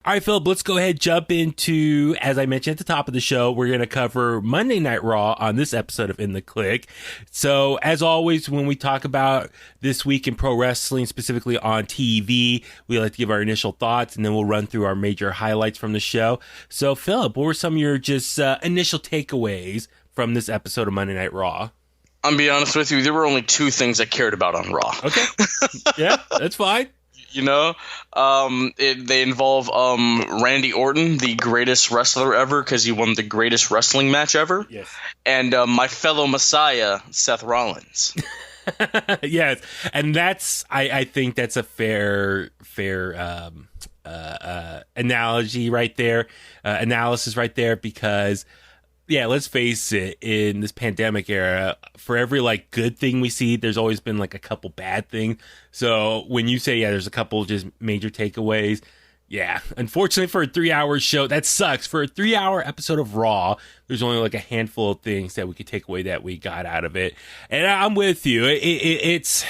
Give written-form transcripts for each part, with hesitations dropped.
All right, Philip, let's go ahead and jump into, as I mentioned at the top of the show, we're going to cover Monday Night Raw on this episode of In The Kliq. So, as always, when we talk about this week in pro wrestling, specifically on TV, we like to give our initial thoughts, and then we'll run through our major highlights from the show. So, Philip, what were some of your just initial takeaways from this episode of Monday Night Raw? I'm be honest with you, there were only two things I cared about on Raw. Okay. Yeah, that's fine. You know, they involve Randy Orton, the greatest wrestler ever, because he won the greatest wrestling match ever. Yes. And my fellow Messiah, Seth Rollins. Yes, and that's I think that's a fair analogy right there, analysis right there, because. Yeah, let's face it, in this pandemic era, for every like good thing we see, there's always been like a couple bad things. So when you say, yeah, there's a couple just major takeaways, yeah, unfortunately for a 3-hour show, that sucks. For a 3-hour episode of Raw, there's only like a handful of things that we could take away that we got out of it. And I'm with you. It's,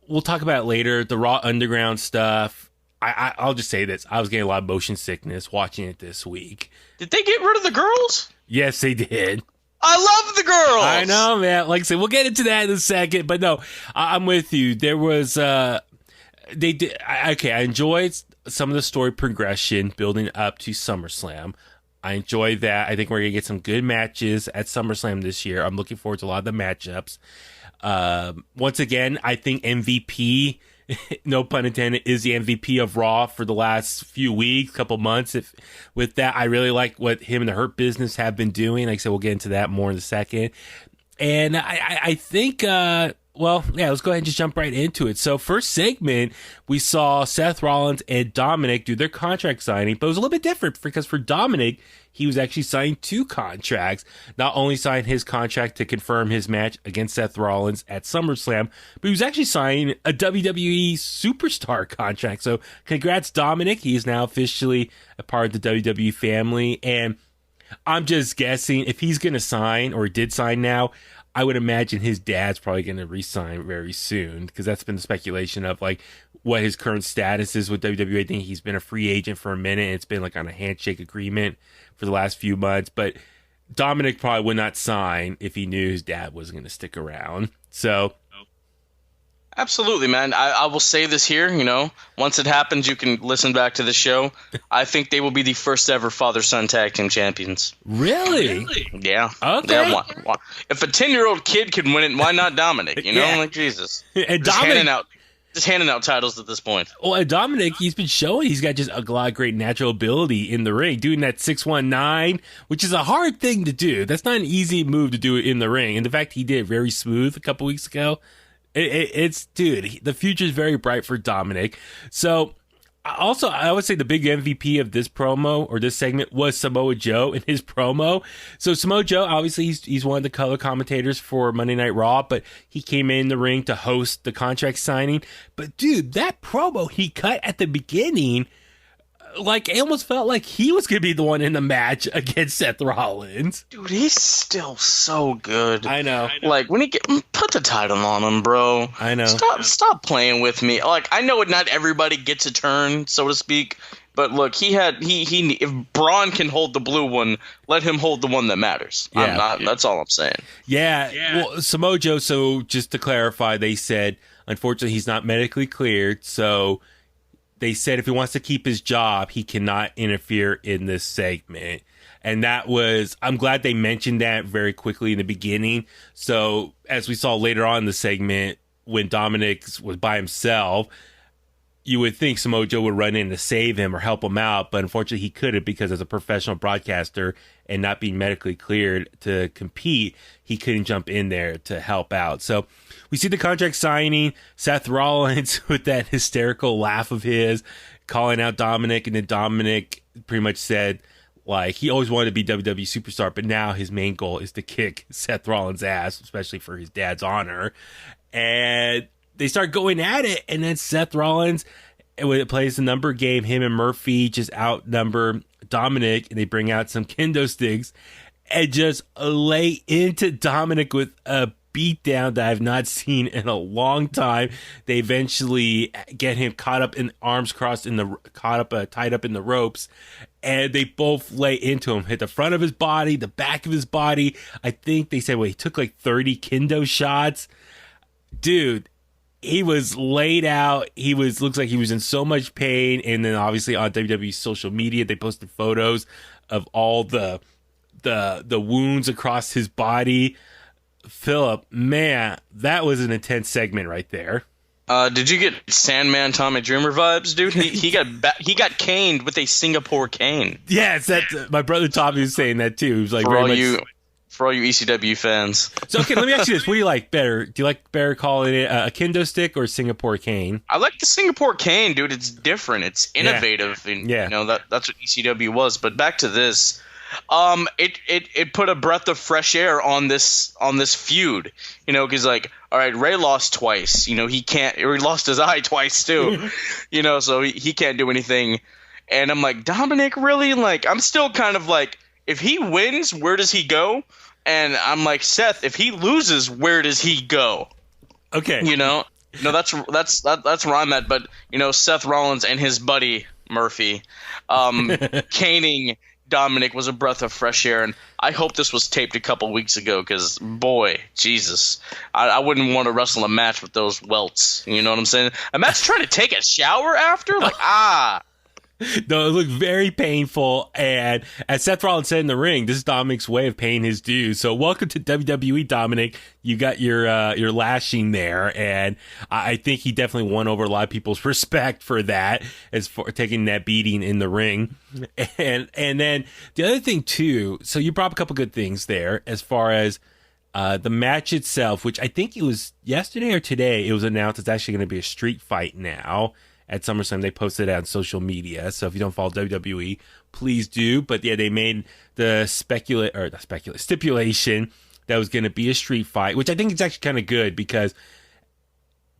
we'll talk about it later, the Raw Underground stuff. I'll just say this. I was getting a lot of motion sickness watching it this week. Did they get rid of the girls? Yes, they did. I love the girls. I know, man. Like I said, we'll get into that in a second. But no, I'm with you. There was, they did. Okay, I enjoyed some of the story progression building up to SummerSlam. I enjoyed that. I think we're going to get some good matches at SummerSlam this year. I'm looking forward to a lot of the matchups. Once again, I think MVP, no pun intended, is the MVP of Raw for the last few weeks, couple months. With that, I really like what him and the Hurt Business have been doing. Like I said, we'll get into that more in a second. And I think, well, yeah, let's go ahead and just jump right into it. So first segment, we saw Seth Rollins and Dominik do their contract signing, but it was a little bit different because for Dominik, he was actually signing 2 contracts. Not only signed his contract to confirm his match against Seth Rollins at SummerSlam, but he was actually signing a WWE superstar contract. So congrats, Dominik. He is now officially a part of the WWE family. And I'm just guessing if he's going to sign, or did sign now, I would imagine his dad's probably going to re-sign very soon, because that's been the speculation of like what his current status is with WWE. I think he's been a free agent for a minute, and it's been like on a handshake agreement for the last few months. But Dominik probably would not sign if he knew his dad was going to stick around. So, absolutely, man. I will say this here, you know, once it happens, you can listen back to the show. I think they will be the first ever father-son tag team champions. Really? Yeah. Okay. Yeah, if a 10-year-old kid can win it, why not Dominik? You know, Yeah. like Jesus. And Just handing out titles at this point. Well, and Dominik, he's been showing he's got just a lot of great natural ability in the ring, doing that 619, which is a hard thing to do. That's not an easy move to do in the ring. And the fact he did it very smooth a couple weeks ago, it's, dude, the future is very bright for Dominik. So, also, I would say the big MVP of this promo, or this segment, was Samoa Joe in his promo. So Samoa Joe, obviously, he's one of the color commentators for Monday Night Raw, but he came in the ring to host the contract signing. But dude, that promo he cut at the beginning, like, it almost felt like he was going to be the one in the match against Seth Rollins. Dude, he's still so good. I know. Like, when put the title on him, bro. I know. Stop playing with me. Like, I know not everybody gets a turn, so to speak, but look, if Braun can hold the blue one, let him hold the one that matters. Yeah. That's all I'm saying. Yeah. Well, Samoa Joe, so just to clarify, they said, unfortunately, he's not medically cleared, so they said if he wants to keep his job, he cannot interfere in this segment. And that was, I'm glad they mentioned that very quickly in the beginning. So as we saw later on in the segment, when Dominik was by himself, you would think Samoa Joe would run in to save him or help him out. But unfortunately, he couldn't, because as a professional broadcaster and not being medically cleared to compete, he couldn't jump in there to help out. So we see the contract signing, Seth Rollins with that hysterical laugh of his, calling out Dominik, and then Dominik pretty much said, like, he always wanted to be WWE superstar, but now his main goal is to kick Seth Rollins' ass, especially for his dad's honor. And they start going at it, and then Seth Rollins, when it plays the number game, him and Murphy just outnumber Dominik, and they bring out some kendo sticks and just lay into Dominik with a beatdown that I've not seen in a long time. They eventually get him caught up in arms crossed tied up in the ropes, and they both lay into him, hit the front of his body, the back of his body. I think they said, he took like 30 Kendo shots. Dude, he was laid out. Looks like he was in so much pain. And then obviously on WWE's social media, they posted photos of all the wounds across his body. Philip, man, that was an intense segment right there. Did you get Sandman Tommy Dreamer vibes, dude? He got caned with a Singapore cane. Yes, my brother Tommy was saying that too. He was like, for all you ECW fans. So, okay, let me ask you this. What do you like better? Do you like better calling it a kendo stick or a Singapore cane? I like the Singapore cane, dude. It's different. It's innovative. And, that's what ECW was. But back to this. It put a breath of fresh air on this feud, because like, all right, Ray lost twice, he lost his eye twice too, so he can't do anything. And I'm like, Dominik, really? Like, I'm still kind of like, if he wins, where does he go? And I'm like, Seth, if he loses, where does he go? Okay. No, that's where I'm at. But, Seth Rollins and his buddy Murphy, caning Dominik was a breath of fresh air. And I hope this was taped a couple weeks ago because, boy, Jesus, I wouldn't want to wrestle a match with those welts. You know what I'm saying? A match trying to take a shower after? Like, No, it looked very painful, and as Seth Rollins said in the ring, this is Dominik's way of paying his dues. So welcome to WWE, Dominik. You got your lashing there, and I think he definitely won over a lot of people's respect for that, as for taking that beating in the ring. And then the other thing too, so you brought up a couple good things there as far as the match itself, which I think it was yesterday or today, it was announced it's actually going to be a street fight now. At SummerSlam, they posted it on social media. So if you don't follow WWE, please do. But yeah, they made the stipulation that was going to be a street fight, which I think is actually kind of good because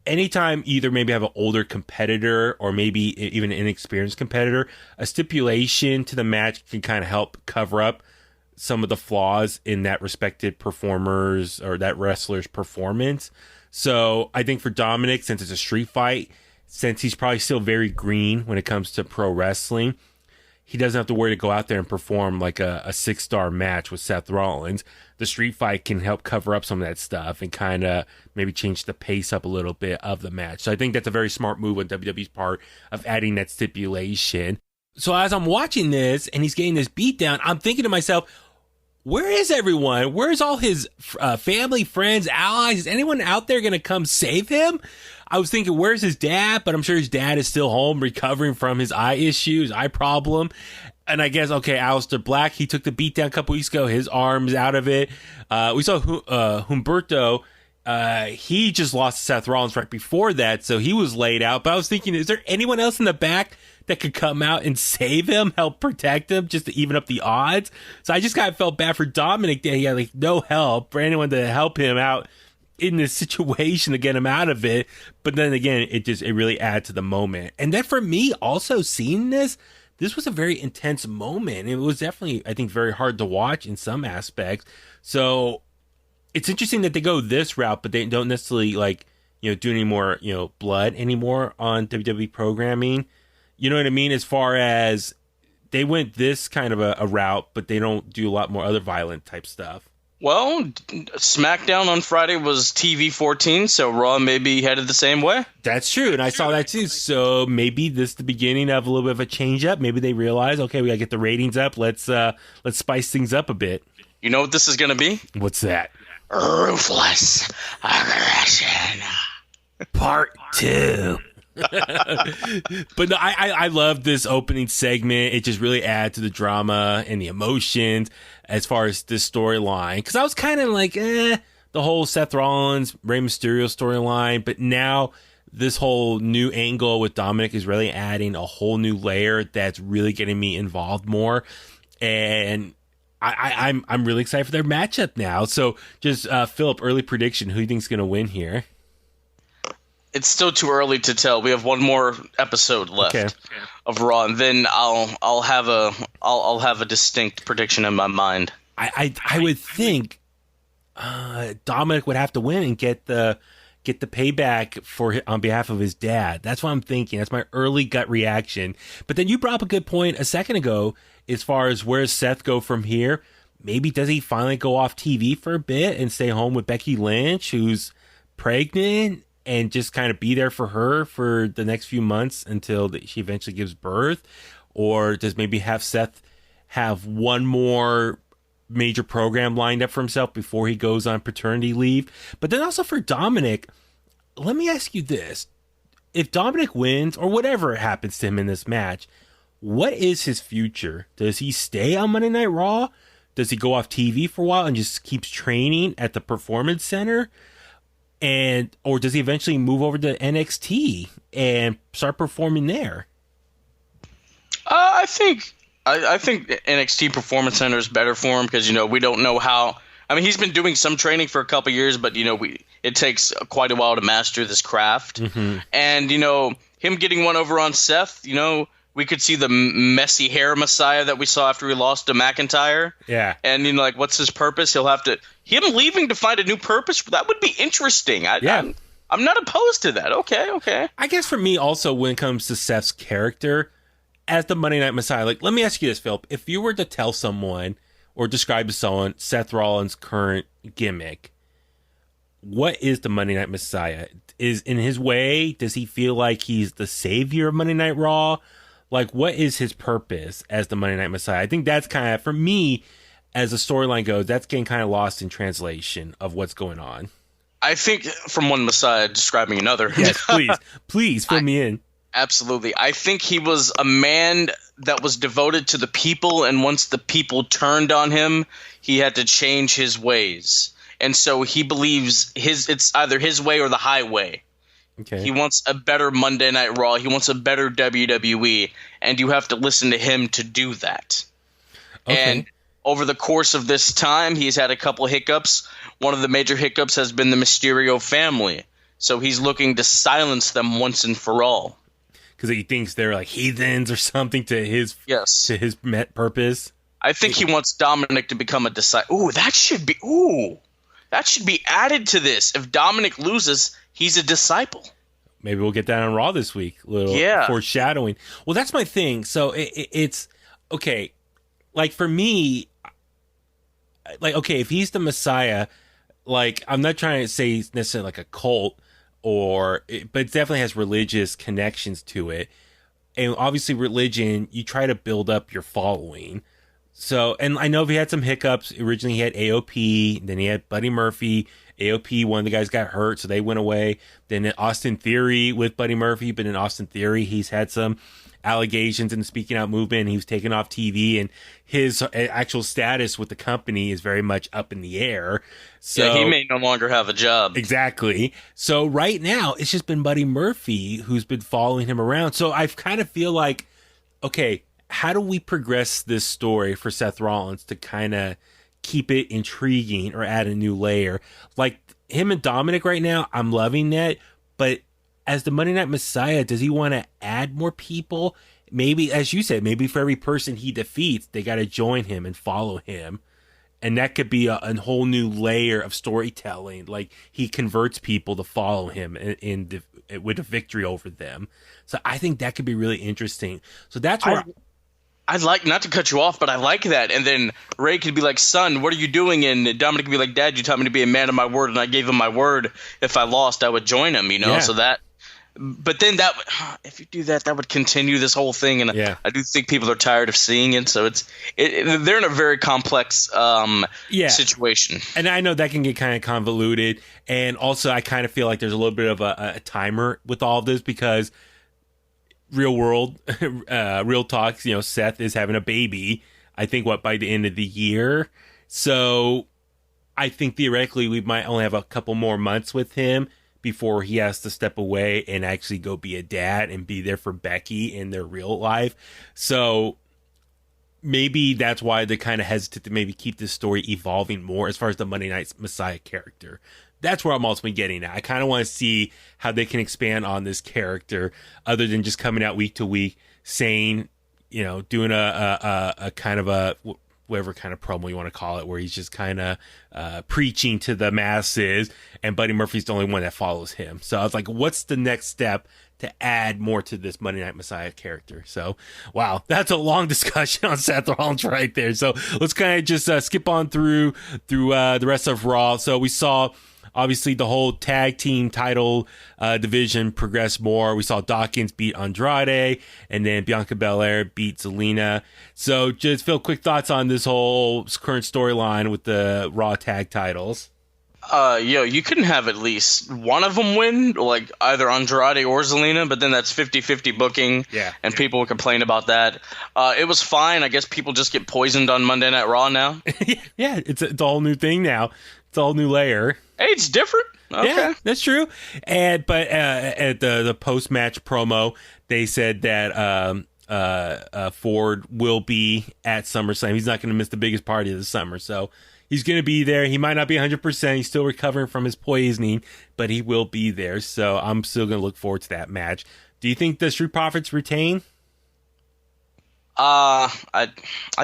anytime either maybe have an older competitor or maybe even an inexperienced competitor, a stipulation to the match can kind of help cover up some of the flaws in that respected performer's or that wrestler's performance. So I think for Dominik, since it's a street fight, since he's probably still very green when it comes to pro wrestling, he doesn't have to worry to go out there and perform like a 6-star match with Seth Rollins. The street fight can help cover up some of that stuff and kind of maybe change the pace up a little bit of the match. So I think that's a very smart move on WWE's part of adding that stipulation. So as I'm watching this and he's getting this beatdown, I'm thinking to myself, where is everyone? Where's all his family, friends, allies? Is anyone out there going to come save him? I was thinking, where's his dad? But I'm sure his dad is still home recovering from his eye issues, eye problem. And I guess, okay, Aleister Black, he took the beatdown a couple weeks ago. His arm's out of it. We saw Humberto. He just lost to Seth Rollins right before that, so he was laid out. But I was thinking, is there anyone else in the back that could come out and save him, help protect him, just to even up the odds? So I just kind of felt bad for Dominik that he had like no help for anyone to help him out in this situation to get him out of it. But then again, it really adds to the moment. And then for me, also seeing this was a very intense moment. It was definitely, I think, very hard to watch in some aspects. So it's interesting that they go this route, but they don't necessarily do any more, blood anymore on WWE programming. You know what I mean? As far as they went this kind of a route, but they don't do a lot more other violent type stuff. Well, SmackDown on Friday was TV 14, so Raw may be headed the same way. That's true, and I saw that too. So maybe this is the beginning of a little bit of a change up. Maybe they realize, okay, we gotta get the ratings up. Let's spice things up a bit. You know what this is gonna be? What's that? Ruthless Aggression Part 2. But no, I love this opening segment. It just really adds to the drama and the emotions as far as this storyline. Because I was kind of like, the whole Seth Rollins, Rey Mysterio storyline. But now this whole new angle with Dominik is really adding a whole new layer that's really getting me involved more. And I'm really excited for their matchup now. So just Philip, early prediction, who do you think is going to win here? It's still too early to tell. We have one more episode left of Raw, and then I'll have a distinct prediction in my mind. I would think Dominik would have to win and get the payback on behalf of his dad. That's what I'm thinking. That's my early gut reaction. But then you brought up a good point a second ago as far as where does Seth go from here. Maybe does he finally go off TV for a bit and stay home with Becky Lynch, who's pregnant, and just kind of be there for her for the next few months until she eventually gives birth? Or does maybe have Seth have one more major program lined up for himself before he goes on paternity leave? But then also for Dominik, let me ask you this. If Dominik wins, or whatever happens to him in this match, what is his future? Does he stay on Monday Night Raw? Does he go off TV for a while and just keeps training at the Performance Center? Or does he eventually move over to NXT and start performing there? I think NXT Performance Center is better for him because, we don't know how. I mean, he's been doing some training for a couple years, but, it takes quite a while to master this craft. Mm-hmm. And, him getting one over on Seth, we could see the messy hair Messiah that we saw after he lost to McIntyre. Yeah. And, what's his purpose? Him leaving to find a new purpose, that would be interesting. I'm not opposed to that. Okay. I guess for me also, when it comes to Seth's character as the Monday Night Messiah, let me ask you this, Philip. If you were to tell someone or describe to someone Seth Rollins' current gimmick, what is the Monday Night Messiah? Is in his way, does he feel like he's the savior of Monday Night Raw? What is his purpose as the Monday Night Messiah? I think that's kind of, for me, as the storyline goes, that's getting kind of lost in translation of what's going on. I think from one Messiah describing another. Yes, please fill me in. Absolutely. I think he was a man that was devoted to the people, and once the people turned on him, he had to change his ways. And so he believes it's either his way or the highway. Okay. He wants a better Monday Night Raw. He wants a better WWE, and you have to listen to him to do that. Okay. And over the course of this time, he's had a couple hiccups. One of the major hiccups has been the Mysterio family. So he's looking to silence them once and for all. Because he thinks they're like heathens or something to his purpose. I think he wants Dominik to become a disciple. That should be added to this. If Dominik loses, he's a disciple. Maybe we'll get that on Raw this week. A little foreshadowing. Well, that's my thing. So it's okay. For me, if he's the Messiah, I'm not trying to say it's necessarily like a cult, but it definitely has religious connections to it. And obviously religion, you try to build up your following. So, and I know he had some hiccups. Originally he had AOP, then he had Buddy Murphy. AOP, one of the guys got hurt, so they went away. Then Austin Theory with Buddy Murphy, but in Austin Theory, he's had some allegations in the speaking out movement. He was taken off TV, and his actual status with the company is very much up in the air. So he may no longer have a job. Exactly. So right now, it's just been Buddy Murphy who's been following him around. So I kind of feel like, okay, how do we progress this story for Seth Rollins to kind of keep it intriguing or add a new layer? Him and Dominik right now, I'm loving that. But as the Monday Night Messiah, does he want to add more people? Maybe, as you said, maybe for every person he defeats, they got to join him and follow him. And that could be a whole new layer of storytelling. He converts people to follow him with a victory over them. So I think that could be really interesting. So that's where I'd like, not to cut you off, but I like that. And then Ray could be like, son, what are you doing? And Dominik could be like, Dad, you taught me to be a man of my word, and I gave him my word. If I lost, I would join him, Yeah. So that – but then if you do that, that would continue this whole thing. And I do think people are tired of seeing it. So they're in a very complex situation. And I know that can get kind of convoluted. And also I kind of feel like there's a little bit of a timer with all of this because – real world, real talk, Seth is having a baby, I think, by the end of the year. So I think theoretically we might only have a couple more months with him before he has to step away and actually go be a dad and be there for Becky in their real life. So maybe that's why they kind of hesitate to maybe keep this story evolving more as far as the Monday Night Messiah character. That's where I'm ultimately getting at. I kind of want to see how they can expand on this character other than just coming out week to week saying, doing a kind of whatever kind of promo you want to call it, where he's just kind of preaching to the masses, and Buddy Murphy's the only one that follows him. So I was like, what's the next step to add more to this Monday Night Messiah character? So, wow, that's a long discussion on Seth Rollins right there. So let's kind of just skip on through the rest of Raw. So we saw, obviously, the whole tag team title division progress more. We saw Dawkins beat Andrade, and then Bianca Belair beat Zelina. So just Phil, quick thoughts on this whole current storyline with the Raw tag titles. You couldn't have at least one of them win, like either Andrade or Zelina, but then that's 50-50 booking, and people would complain about that. It was fine. I guess people just get poisoned on Monday Night Raw now. Yeah, it's a whole new thing now. It's a whole new layer. Hey, it's different. Okay. Yeah, that's true. But at the post-match promo, they said that Ford will be at SummerSlam. He's not going to miss the biggest party of the summer, so he's going to be there. He might not be 100%. He's still recovering from his poisoning, but he will be there. So I'm still going to look forward to that match. Do you think the Street Profits retain? I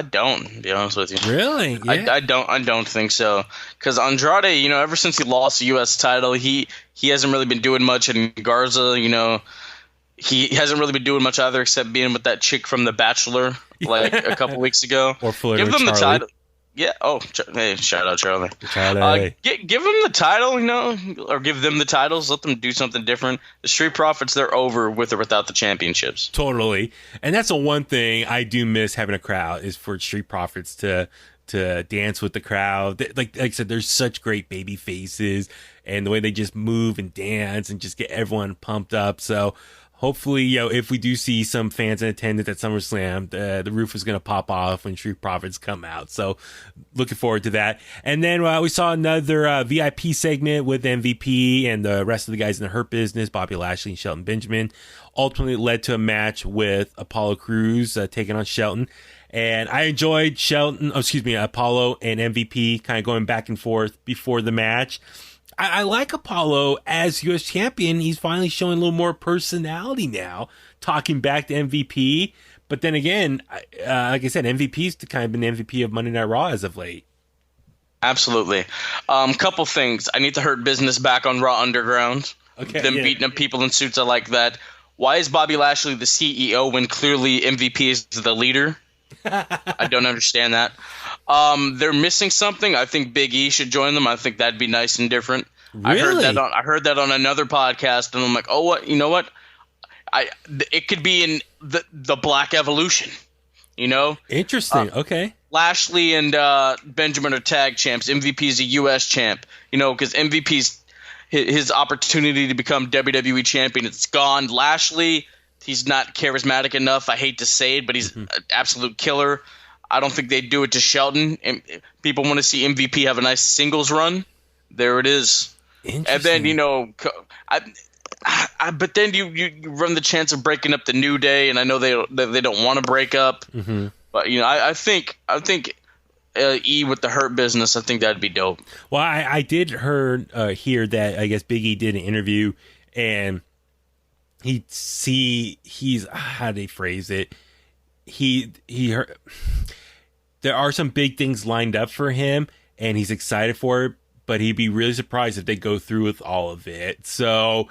don't, to be honest with you. Really? Yeah. I don't think so. Because Andrade, ever since he lost the U.S. title, he hasn't really been doing much. And Garza, he hasn't really been doing much either, except being with that chick from The Bachelor, like a couple weeks ago. Or flirting Give them with the Charlie. title. Yeah. Oh, hey, shout out Charlie. Charlie. Give them the title, or give them the titles. Let them do something different. The Street Profits, they're over with or without the championships. Totally. And that's the one thing I do miss having a crowd, is for Street Profits to dance with the crowd. Like I said, there's such great baby faces, and the way they just move and dance and just get everyone pumped up. So hopefully, if we do see some fans in attendance at SummerSlam, the roof is going to pop off when Street Profits come out. So looking forward to that. And then we saw another VIP segment with MVP and the rest of the guys in the Hurt Business, Bobby Lashley and Shelton Benjamin. Ultimately led to a match with Apollo Crews taking on Shelton. And I enjoyed Apollo and MVP kind of going back and forth before the match. I like Apollo as U.S. champion. He's finally showing a little more personality now, talking back to MVP. But then again, like I said, MVP's kind of been the MVP of Monday Night Raw as of late. Absolutely. Couple things. I need the Hurt Business back on Raw Underground. Okay, beating up people in suits, I like that. Why is Bobby Lashley the CEO when clearly MVP is the leader? I don't understand that. They're missing something. I think Big E should join them. I think that'd be nice and different. Really? I heard that on another podcast, and I'm like, oh, what? You know what? It could be in the Black Evolution. Interesting. Okay. Lashley and Benjamin are tag champs. MVP's a U.S. champ. Because MVP's his opportunity to become WWE champion, it's gone. Lashley, he's not charismatic enough. I hate to say it, but he's an absolute killer. I don't think they'd do it to Shelton. And people want to see MVP have a nice singles run. There it is. And then, but then you run the chance of breaking up the New Day, and I know they don't want to break up. Mm-hmm. But I think E with the Hurt Business, I think that'd be dope. Well, I did hear that I guess Big E did an interview, and he's how do they phrase it? He heard, there are some big things lined up for him, and he's excited for it, but he'd be really surprised if they go through with all of it. So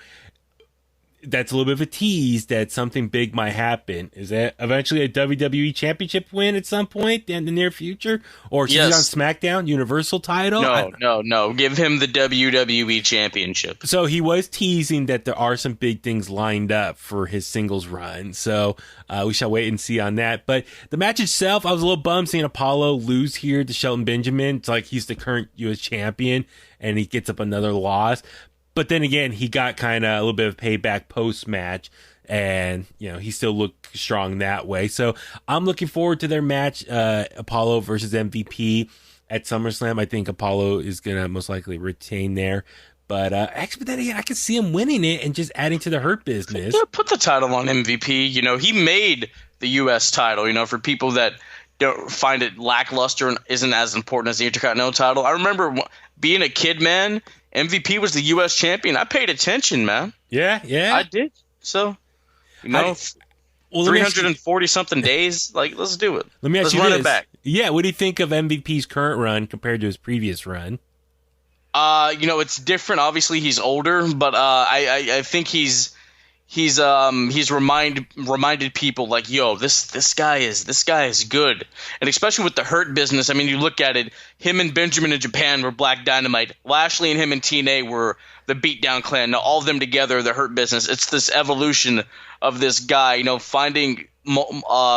that's a little bit of a tease that something big might happen. Is that eventually a WWE Championship win at some point in the near future? Or is he on SmackDown, Universal title? No. Give him the WWE Championship. So he was teasing that there are some big things lined up for his singles run. So we shall wait and see on that. But the match itself, I was a little bummed seeing Apollo lose here to Shelton Benjamin. It's like he's the current U.S. champion, and he gets up another loss. But then again, he got kind of a little bit of payback post-match, and, he still looked strong that way. So I'm looking forward to their match, Apollo versus MVP at SummerSlam. I think Apollo is going to most likely retain there. But actually, then again, I can see him winning it and just adding to the Hurt Business. Yeah, put the title on MVP. He made the U.S. title, for people that don't find it lackluster and isn't as important as the Intercontinental title. I remember being a kid, man. MVP was the U.S. champion. I paid attention, man. Yeah. I did. So, 340-something days. Like, let's do it. Let's run it back. Yeah, what do you think of MVP's current run compared to his previous run? It's different. Obviously, he's older, but I think he's reminded people like, yo, this guy is good, and especially with the Hurt Business. I mean, you look at it, him and Benjamin in Japan were Black Dynamite. Lashley and him and TNA were the Beatdown Clan. Now all of them together, the Hurt Business. It's this evolution of this guy, finding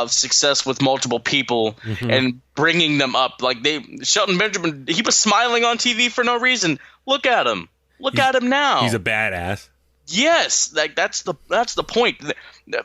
success with multiple people and bringing them up. Like Shelton Benjamin, he was smiling on TV for no reason. Look at him. Look at him now. He's a badass. Yes, like that's the point.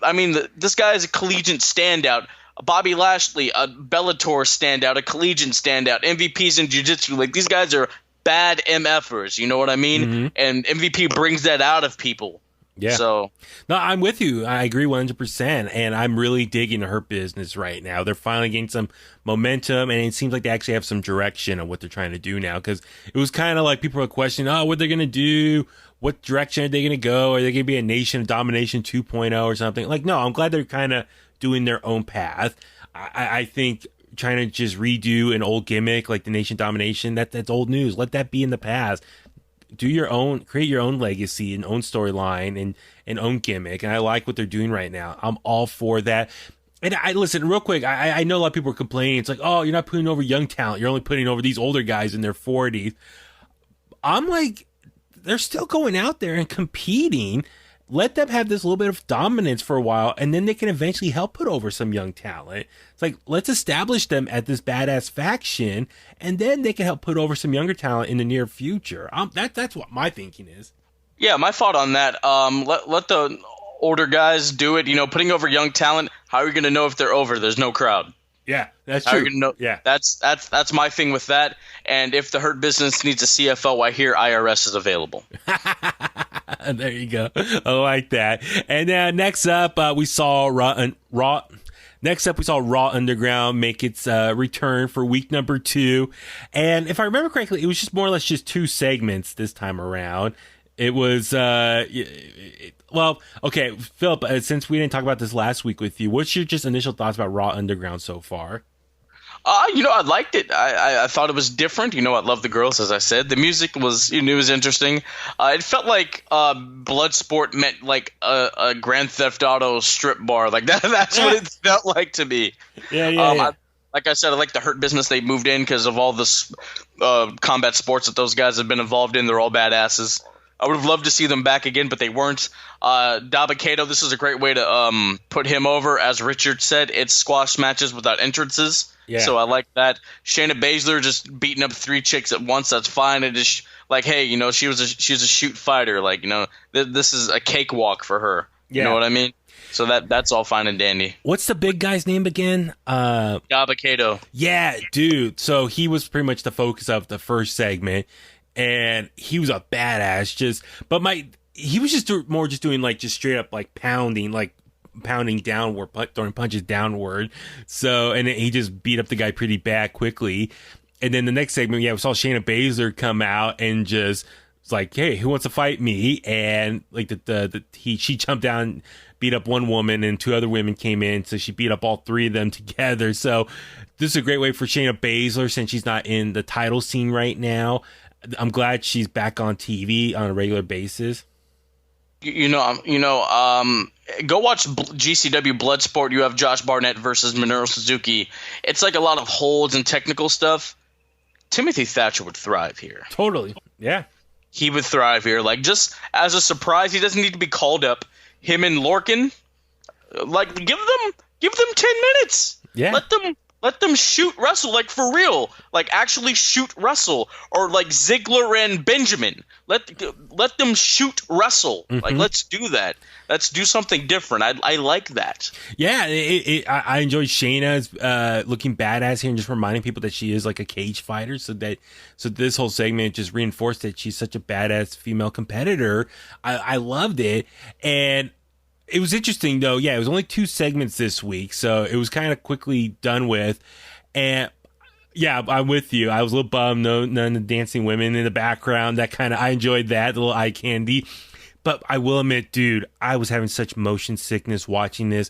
I mean, this guy is a collegiate standout. Bobby Lashley, a Bellator standout, a collegiate standout. MVPs in jiu-jitsu. Like, these guys are bad MFers. You know what I mean? Mm-hmm. And MVP brings that out of people. Yeah. So no, I'm with you. I agree 100%. And I'm really digging her business right now. They're finally getting some momentum, and it seems like they actually have some direction on what they're trying to do now. Because it was kind of like people were questioning, what they're going to do. What direction are they going to go? Are they going to be a Nation of Domination 2.0 or something? Like, no, I'm glad they're kind of doing their own path. I think trying to just redo an old gimmick like the Nation of Domination, that's old news. Let that be in the past. Do your own, create your own legacy and own storyline and own gimmick. And I like what they're doing right now. I'm all for that. And I listen real quick. I know a lot of people are complaining. It's like, oh, you're not putting over young talent. You're only putting over these older guys in their 40s. I'm like, they're still going out there and competing. Let them have this little bit of dominance for a while, and then they can eventually help put over some young talent. It's like, let's establish them at this badass faction, and then they can help put over some younger talent in the near future. That's what my thinking is. Yeah, my thought on that. Let the older guys do it. Putting over young talent. How are you going to know if they're over? There's no crowd. Yeah, that's true. Yeah, that's my thing with that. And if the Hurt Business needs a CFO, I hear IRS is available. There you go. I like that. And next up, we saw Raw. Next up, we saw Raw Underground make its return for week number 2. And if I remember correctly, it was just more or less just 2 segments this time around. It was, well, okay, Philip, since we didn't talk about this last week with you, what's your just initial thoughts about Raw Underground so far? I liked it. I thought it was different. I love the girls, as I said. The music was, it was interesting. It felt like Bloodsport meant like a Grand Theft Auto strip bar. Like that's what it felt like to me. Yeah. Like I said, I like the Hurt Business they moved in because of all this combat sports that those guys have been involved in. They're all badasses. I would have loved to see them back again, but they weren't. Kendo, this is a great way to put him over. As Richard said, it's squash matches without entrances. Yeah. So I like that. Shayna Baszler just beating up 3 chicks at once. That's fine. It just like, hey, she was a shoot fighter. Like, this is a cakewalk for her. Yeah. You know what I mean? So that's all fine and dandy. What's the big guy's name again? Kendo. Yeah, dude. So he was pretty much the focus of the first segment. And he was a badass, he was just doing like just straight up like pounding downward, throwing punches downward. So, and he just beat up the guy pretty bad quickly. And then the next segment, we saw Shayna Baszler come out and just was like, hey, who wants to fight me? And like she jumped down, beat up one woman, and 2 other women came in. So she beat up all 3 of them together. So this is a great way for Shayna Baszler, since she's not in the title scene right now. I'm glad she's back on TV on a regular basis. Go watch GCW Bloodsport. You have Josh Barnett versus Minoru Suzuki. It's like a lot of holds and technical stuff. Timothy Thatcher would thrive here. Totally. Yeah. He would thrive here. Like, just as a surprise, he doesn't need to be called up. Him and Lorcan, like, give them 10 minutes. Yeah. Let them shoot wrestle, like, for real. Like, actually shoot wrestle. Or like Ziggler and Benjamin. Let them shoot wrestle. Mm-hmm. Like, let's do that. Let's do something different. I like that. Yeah, I enjoy Shayna's looking badass here and just reminding people that she is like a cage fighter. So this whole segment just reinforced that she's such a badass female competitor. I loved it. And it was interesting, though. Yeah, it was only 2 segments this week, so it was kind of quickly done with. And yeah, I'm with you. I was a little bummed. None of the dancing women in the background. I enjoyed that, the little eye candy. But I will admit, dude, I was having such motion sickness watching this.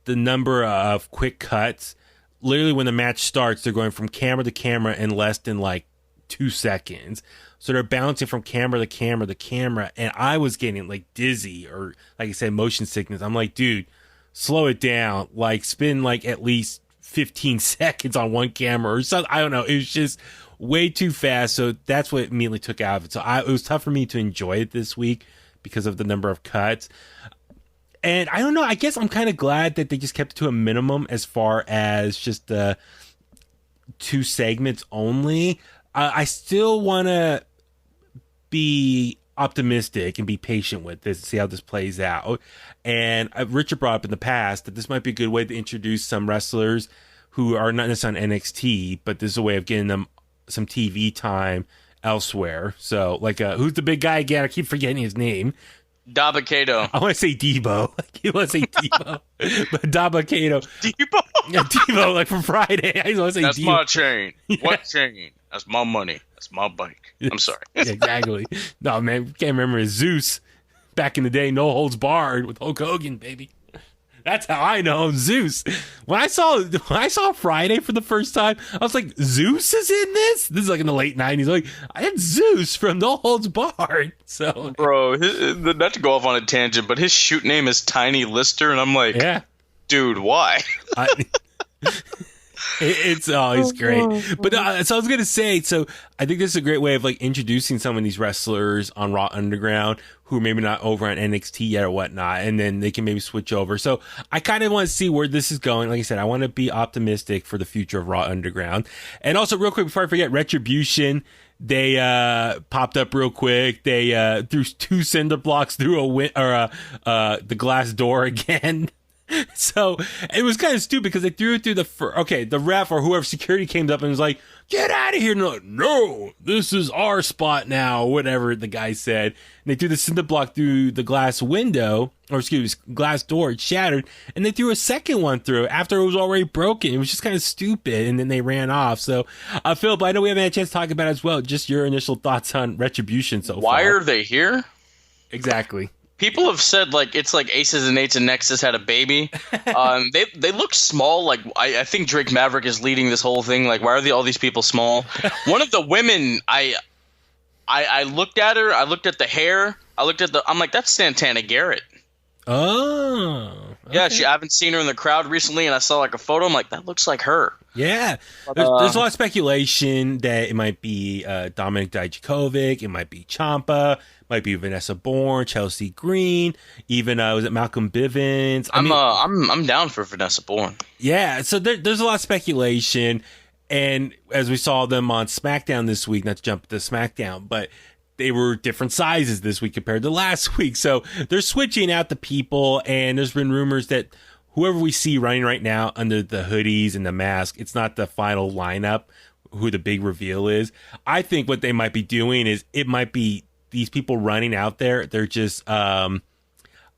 The number of quick cuts, literally when the match starts, they're going from camera to camera in less than like 2 seconds. So they're bouncing from camera to camera to camera, and I was getting like dizzy or, like I said, motion sickness. I'm like, dude, slow it down. Like, spend like at least 15 seconds on one camera or something. I don't know. It was just way too fast. So that's what immediately took out of it. So it was tough for me to enjoy it this week because of the number of cuts. And I don't know. I guess I'm kind of glad that they just kept it to a minimum as far as just the 2 segments only. I still want to be optimistic and be patient with this and see how this plays out. And Richard brought up in the past that this might be a good way to introduce some wrestlers who are not necessarily on NXT, but this is a way of getting them some TV time elsewhere. So, like, who's the big guy again? I keep forgetting his name. Dabba-Kato. I want to say Debo. I want to say Debo. But Dabba-Kato. Debo? Yeah, Debo, like from Friday. I want to say That's Debo. my chain. Yeah. What chain? That's my money. That's my bike. I'm sorry. Yeah, exactly. No, man, can't remember his Zeus. Back in the day, no holds barred with Hulk Hogan, baby. That's how I know him, Zeus. When I saw Friday for the first time, I was like, Zeus is in this? This is like in the late 90s. Like, I had Zeus from No Holds Barred. So, bro, not to go off on a tangent, but his shoot name is Tiny Lister, and I'm like, yeah, dude, why? He's great. But so I was gonna say, so I think this is a great way of like introducing some of these wrestlers on Raw Underground who are maybe not over on NXT yet or whatnot, and then they can maybe switch over. So I kind of want to see where this is going. Like I said, I want to be optimistic for the future of Raw Underground. And also, real quick before I forget, Retribution, they popped up real quick. They threw 2 cinder blocks through the glass door again. So it was kind of stupid because they threw it through the ref or whoever security came up and was like, get out of here. And they're like, no, this is our spot now, whatever the guy said. And they threw the cinder block through the glass glass door. It shattered. And they threw a second one through after it was already broken. It was just kind of stupid. And then they ran off. So, Philip, I know we haven't had a chance to talk about it as well. Just your initial thoughts on Retribution so far. Why are they here? Exactly. People have said like it's like Aces and Eights and Nexus had a baby. They look small. Like I think Drake Maverick is leading this whole thing. Like, why are all these people small? One of the women, I looked at her. I looked at the hair. I'm like, that's Santana Garrett. Oh, okay. Yeah. I haven't seen her in the crowd recently, and I saw like a photo. I'm like, that looks like her. Yeah, there's a lot of speculation that it might be Dominik Dijakovic, it might be Ciampa, might be Vanessa Bourne, Chelsea Green, even was it Malcolm Bivens? I'm down for Vanessa Bourne. Yeah, so there's a lot of speculation, and as we saw them on SmackDown this week, not to jump to SmackDown, but they were different sizes this week compared to last week, so they're switching out the people, and there's been rumors that whoever we see running right now under the hoodies and the mask, it's not the final lineup, who the big reveal is. I think what they might be doing is it might be these people running out there. They're just like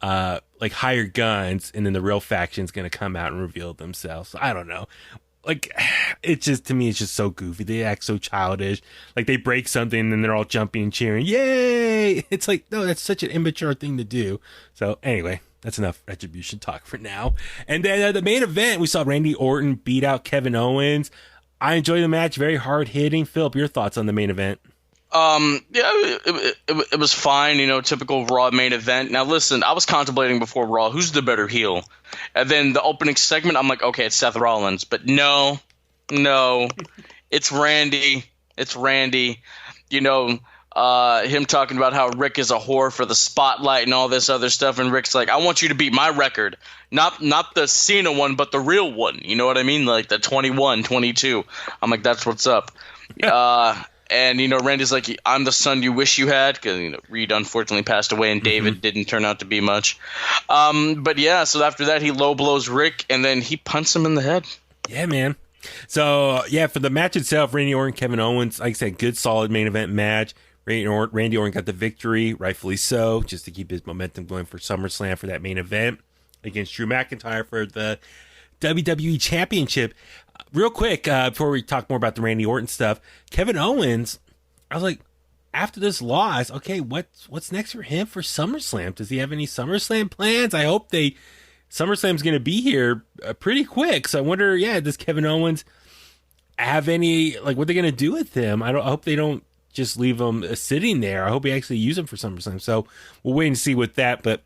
hired guns, and then the real faction's going to come out and reveal themselves. I don't know. Like, it's just, to me, it's just so goofy. They act so childish. Like, they break something and then they're all jumping and cheering. Yay! It's like, no, that's such an immature thing to do. So, anyway. That's enough Retribution talk for now. And then the main event, we saw Randy Orton beat out Kevin Owens. I enjoyed the match, very hard hitting. Philip, your thoughts on the main event? Yeah, it was fine, typical Raw main event. Now listen, I was contemplating before Raw, who's the better heel? And then the opening segment, I'm like, okay, it's Seth Rollins. But no, it's Randy. It's Randy. Him talking about how Rick is a whore for the spotlight and all this other stuff, and Rick's like, I want you to beat my record, not the Cena one, but the real one. You know what I mean? Like the 21, 22. I'm like, that's what's up. And Randy's like, I'm the son you wish you had, because Reed unfortunately passed away, and David didn't turn out to be much. But yeah, so after that he low blows Rick, and then he punts him in the head. Yeah, man. So yeah, for the match itself, Randy Orton, Kevin Owens, like I said, good solid main event match. Randy Orton got the victory, rightfully so, just to keep his momentum going for SummerSlam for that main event against Drew McIntyre for the WWE Championship. Real quick, before we talk more about the Randy Orton stuff, Kevin Owens, I was like, after this loss, okay, what's next for him for SummerSlam? Does he have any SummerSlam plans? I hope they SummerSlam's going to be here pretty quick. So I wonder, does Kevin Owens have any, like, what they're going to do with him? I hope they don't just leave him sitting there. I hope they actually use him for SummerSlam. So we'll wait and see with that. But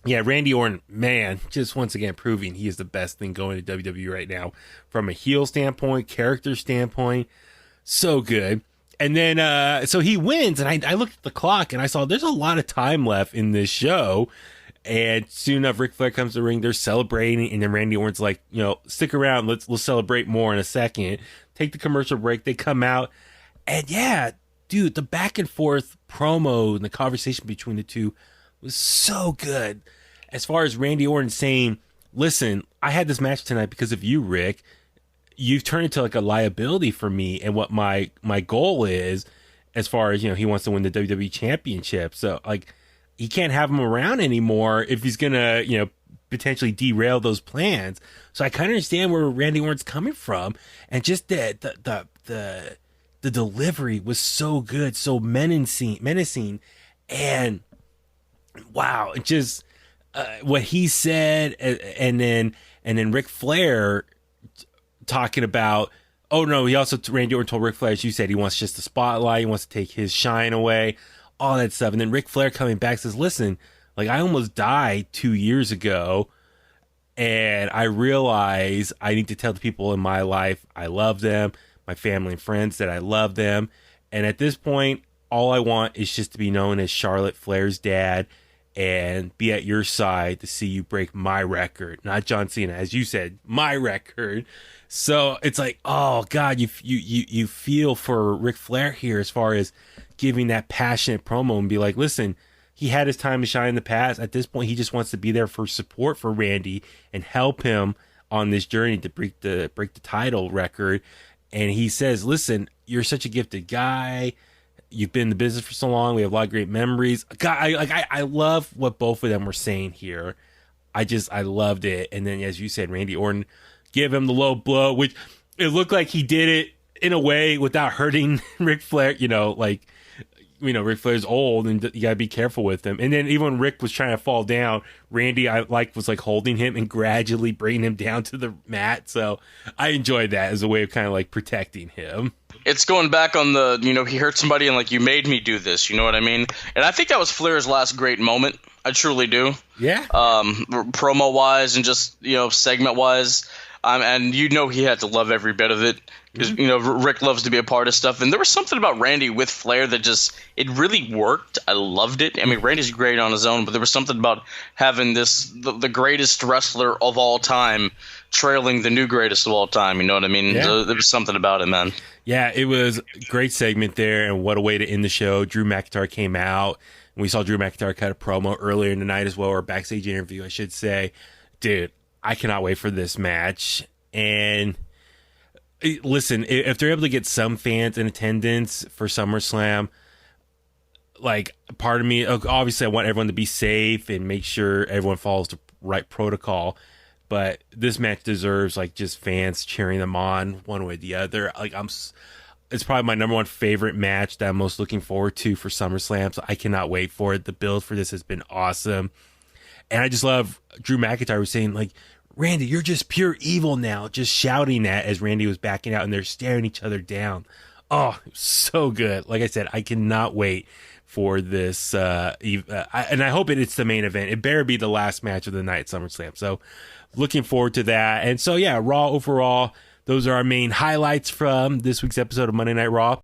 yeah, Randy Orton, man, just once again proving he is the best thing going to WWE right now from a heel standpoint, character standpoint. So good. And then, so he wins, and I looked at the clock, and I saw there's a lot of time left in this show. And soon enough, Ric Flair comes to the ring. They're celebrating, and then Randy Orton's like, stick around. We'll celebrate more in a second. Take the commercial break. They come out, and yeah, dude, the back and forth promo and the conversation between the two was so good. As far as Randy Orton saying, "Listen, I had this match tonight because of you, Rick. You've turned into like a liability for me and what my goal is, as far as he wants to win the WWE Championship. So like." He can't have him around anymore if he's gonna, potentially derail those plans. So I kind of understand where Randy Orton's coming from, and just the delivery was so good, so menacing, and wow, it just what he said, and then Ric Flair talking about. Oh no, Randy Orton told Ric Flair, as you said, he wants just the spotlight, he wants to take his shine away. All that stuff. And then Ric Flair coming back says, listen, like I almost died 2 years ago, and I realize I need to tell the people in my life I love them, my family and friends, that I love them. And at this point, all I want is just to be known as Charlotte Flair's dad and be at your side to see you break my record, not John Cena, as you said, my record. So it's like, oh God, you feel for Ric Flair here as far as giving that passionate promo and be like, listen, he had his time to shine in the past. At this point, he just wants to be there for support for Randy and help him on this journey to break the title record. And he says, listen, you're such a gifted guy. You've been in the business for so long. We have a lot of great memories. God, I love what both of them were saying here. I loved it. And then, as you said, Randy Orton give him the low blow, which it looked like he did it in a way without hurting Ric Flair. Ric Flair's old and you gotta be careful with him. And then even when Rick was trying to fall down, Randy was holding him and gradually bringing him down to the mat. So I enjoyed that as a way of kind of like protecting him. It's going back on the, he hurt somebody and like, you made me do this, you know what I mean? And I think that was Flair's last great moment. I truly do. Yeah. Promo wise and just, segment wise. And he had to love every bit of it. Because, Rick loves to be a part of stuff. And there was something about Randy with Flair that it really worked. I loved it. I mean, Randy's great on his own, but there was something about having the greatest wrestler of all time trailing the new greatest of all time. You know what I mean? Yeah. There was something about it, man. Yeah, it was a great segment there. And what a way to end the show. Drew McIntyre came out. And we saw Drew McIntyre cut a promo earlier in the night as well, or a backstage interview, I should say. Dude, I cannot wait for this match. And listen, if they're able to get some fans in attendance for SummerSlam, like, part of me, obviously I want everyone to be safe and make sure everyone follows the right protocol, but this match deserves like just fans cheering them on one way or the other. Like, it's probably my number one favorite match that I'm most looking forward to for SummerSlam, so I cannot wait for it. The build for this has been awesome. And I just love Drew McIntyre was saying, like, Randy, you're just pure evil now. Just shouting that as Randy was backing out and they're staring each other down. Oh, it was so good. Like I said, I cannot wait for this. And I hope it's the main event. It better be the last match of the night at SummerSlam. So looking forward to that. And so, yeah, Raw overall, those are our main highlights from this week's episode of Monday Night Raw.